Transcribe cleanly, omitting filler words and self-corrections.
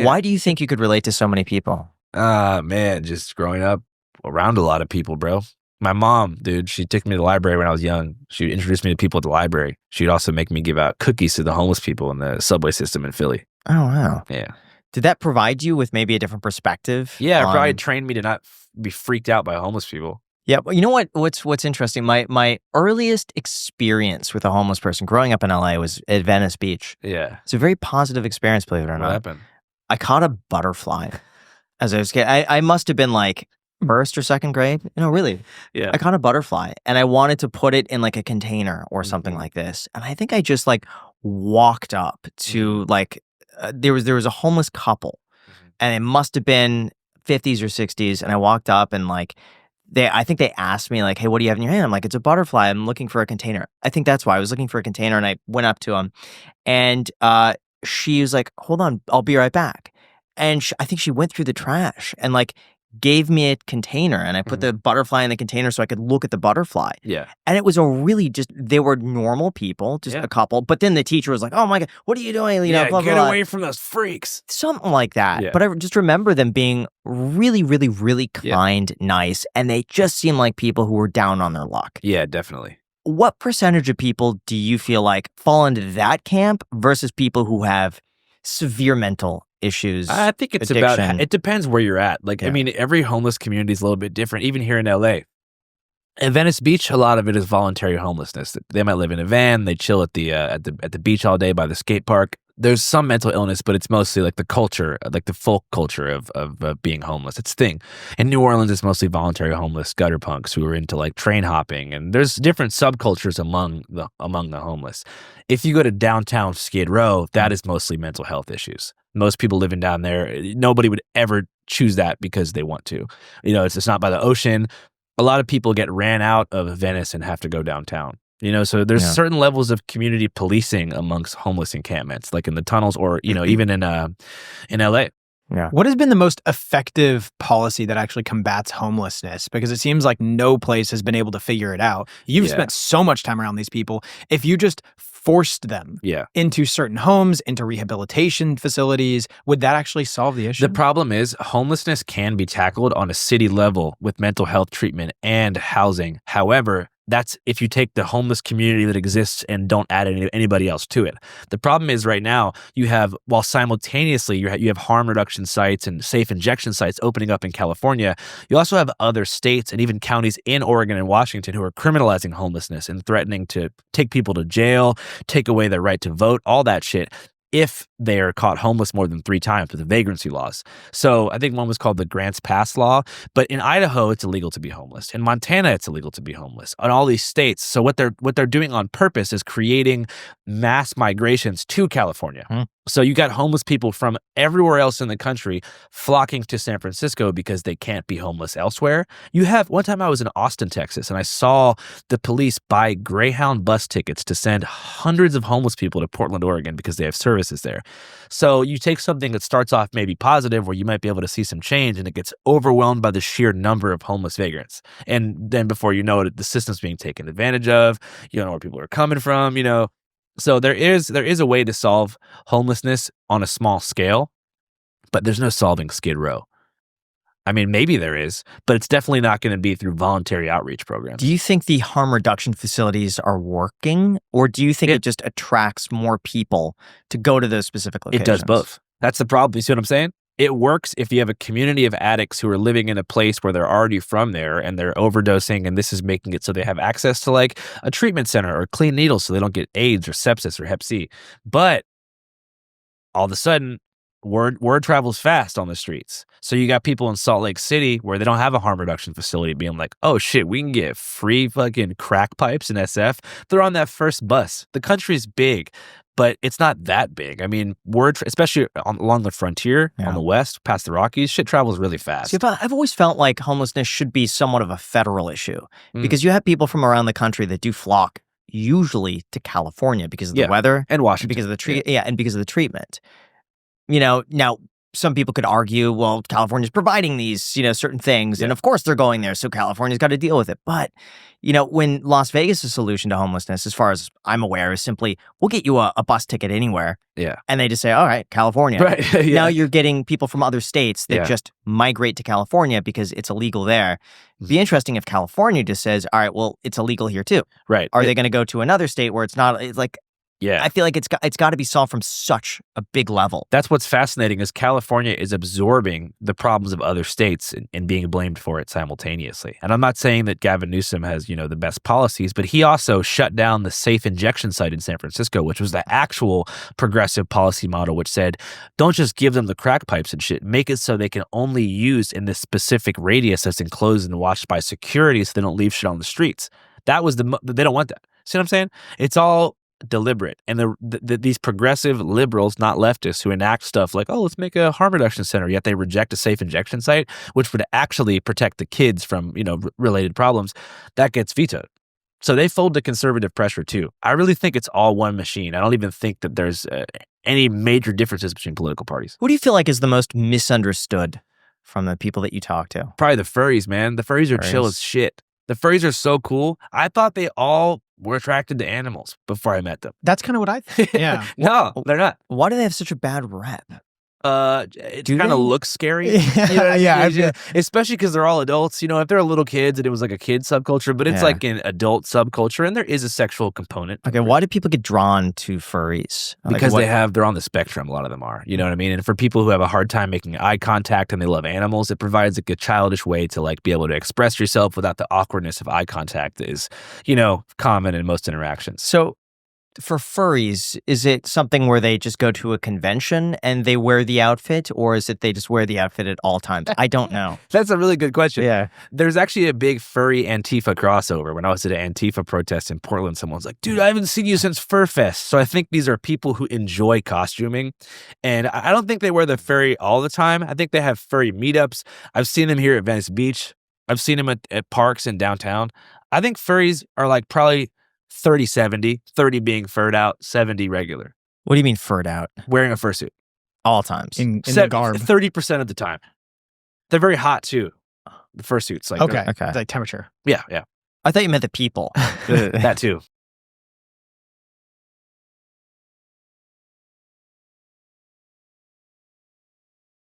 Why do you think you could relate to so many people? Man, just growing up around a lot of people, bro. My mom, dude, she took me to the library when I was young. She introduced me to people at the library. She'd also make me give out cookies to the homeless people in the subway system in Philly. Oh, wow. Yeah. Did that provide you with maybe a different perspective? Yeah, it probably trained me to not be freaked out by homeless people. Yeah, well, you know what's interesting? My earliest experience with a homeless person growing up in LA was at Venice Beach. Yeah. It's a very positive experience, believe it or What not. happened? I caught a butterfly as I was kid. I must have been like first or second grade. Really. Yeah. I caught a butterfly and I wanted to put it in like a container or something like this. And I think I just like walked up to like there was a homeless couple, and it must have been 50s or 60s. And I walked up and like I think they asked me like, "Hey, what do you have in your hand?" I'm like, "It's a butterfly. I'm looking for a container." I think that's why I was looking for a container, and I went up to him, and she was like, "Hold on, I'll be right back." And I think she went through the trash and like gave me a container, and I put the butterfly in the container so I could look at the butterfly. Yeah. And it was they were normal people, just a couple. But then the teacher was like, "Oh my God, what are you doing?" Blah, blah, get blah. away from those freaks. Something like that. Yeah. But I just remember them being really, really, really kind, nice, and they just seemed like people who were down on their luck. Yeah, definitely. What percentage of people do you feel like fall into that camp versus people who have severe mental issues? I think it's addiction? it depends where you're at. Like, I mean, every homeless community is a little bit different, even here in LA. At Venice Beach, a lot of it is voluntary homelessness. They might live in a van, they chill at the beach all day by the skate park. There's some mental illness, but it's mostly like the culture, like the folk culture of being homeless. It's a thing. In New Orleans, it's mostly voluntary homeless gutter punks who are into like train hopping, and there's different subcultures among the homeless. If you go to downtown Skid Row, that is mostly mental health issues. Most people living down there, nobody would ever choose that because they want to. It's not by the ocean. A lot of people get ran out of Venice and have to go downtown. So there's certain levels of community policing amongst homeless encampments, like in the tunnels or, even in LA. Yeah. What has been the most effective policy that actually combats homelessness? Because it seems like no place has been able to figure it out. You've spent so much time around these people. If you just forced them into certain homes, into rehabilitation facilities, would that actually solve the issue? The problem is homelessness can be tackled on a city level with mental health treatment and housing. However, that's if you take the homeless community that exists and don't add anybody else to it. The problem is right now while simultaneously you have harm reduction sites and safe injection sites opening up in California, you also have other states and even counties in Oregon and Washington who are criminalizing homelessness and threatening to take people to jail, take away their right to vote, all that shit, if they are caught homeless more than 3 times with the vagrancy laws. So I think one was called the Grants Pass law, but in Idaho, it's illegal to be homeless. In Montana, it's illegal to be homeless. In all these states. So what they're doing on purpose is creating mass migrations to California. So you got homeless people from everywhere else in the country flocking to San Francisco because they can't be homeless elsewhere. One time I was in Austin, Texas, and I saw the police buy Greyhound bus tickets to send hundreds of homeless people to Portland, Oregon because they have services there. So you take something that starts off maybe positive where you might be able to see some change and it gets overwhelmed by the sheer number of homeless vagrants. And then before you know it, the system's being taken advantage of. You don't know where people are coming from, So there is a way to solve homelessness on a small scale, but there's no solving Skid Row. I mean, maybe there is, but it's definitely not going to be through voluntary outreach programs. Do you think the harm reduction facilities are working, or do you think it just attracts more people to go to those specific locations? It does both. That's the problem. You see what I'm saying? It works if you have a community of addicts who are living in a place where they're already from there and they're overdosing, and this is making it so they have access to like a treatment center or clean needles so they don't get AIDS or sepsis or Hep C. But all of a sudden, word travels fast on the streets. So you got people in Salt Lake City where they don't have a harm reduction facility being like, oh shit, we can get free fucking crack pipes in SF. They're on that first bus. The country's big, but it's not that big. I mean, especially along the frontier on the west, past the Rockies, shit travels really fast. See, I've always felt like homelessness should be somewhat of a federal issue because you have people from around the country that do flock usually to California because of the weather and Washington because of the and because of the treatment. Now some people could argue, well, California's providing these, certain things, and of course they're going there, so California's got to deal with it. But, when Las Vegas' solution to homelessness, as far as I'm aware, is simply, we'll get you a bus ticket anywhere. Yeah. And they just say, all right, California. Right. Yeah. Now you're getting people from other states that just migrate to California because it's illegal there. It'd be interesting if California just says, all right, well, it's illegal here too. Right. Are they going to go to another state where it's not? It's like, yeah, I feel like it's got to be solved from such a big level. That's what's fascinating is California is absorbing the problems of other states and being blamed for it simultaneously. And I'm not saying that Gavin Newsom has, the best policies, but he also shut down the safe injection site in San Francisco, which was the actual progressive policy model, which said, don't just give them the crack pipes and shit. Make it so they can only use in this specific radius that's enclosed and watched by security so they don't leave shit on the streets. That was they don't want that. See what I'm saying? It's all deliberate. And these progressive liberals, not leftists, who enact stuff like, oh, let's make a harm reduction center, yet they reject a safe injection site, which would actually protect the kids from, related problems, that gets vetoed. So they fold to conservative pressure too. I really think it's all one machine. I don't even think that there's any major differences between political parties. Who do you feel like is the most misunderstood from the people that you talk to? Probably the furries, man. The furries are chill as shit. The furries are so cool. I thought they all were attracted to animals before I met them. That's kind of what I think. Yeah. No, they're not. Why do they have such a bad rep? It kind of looks scary. Especially because they're all adults. If they're little kids and it was like a kid subculture, but it's like an adult subculture and there is a sexual component. Okay, why do people get drawn to furries? Because they're on the spectrum, a lot of them are. You know what I mean? And for people who have a hard time making eye contact and they love animals, it provides like a childish way to be able to express yourself without the awkwardness of eye contact that is, common in most interactions. So for furries, is it something where they just go to a convention and they wear the outfit, or is it they just wear the outfit at all times? I don't know. That's a really good question. Yeah. There's actually a big furry Antifa crossover. When I was at an Antifa protest in Portland, someone's like, dude, I haven't seen you since Fur Fest. So I think these are people who enjoy costuming. And I don't think they wear the furry all the time. I think they have furry meetups. I've seen them here at Venice Beach. I've seen them at parks in downtown. I think furries are probably 30-70, 30 being furred out, 70 regular. What do you mean furred out? Wearing a fursuit. All times. In the garb. 30% of the time. They're very hot too. The fursuits. Okay. It's like temperature. Yeah. I thought you meant the people. That too.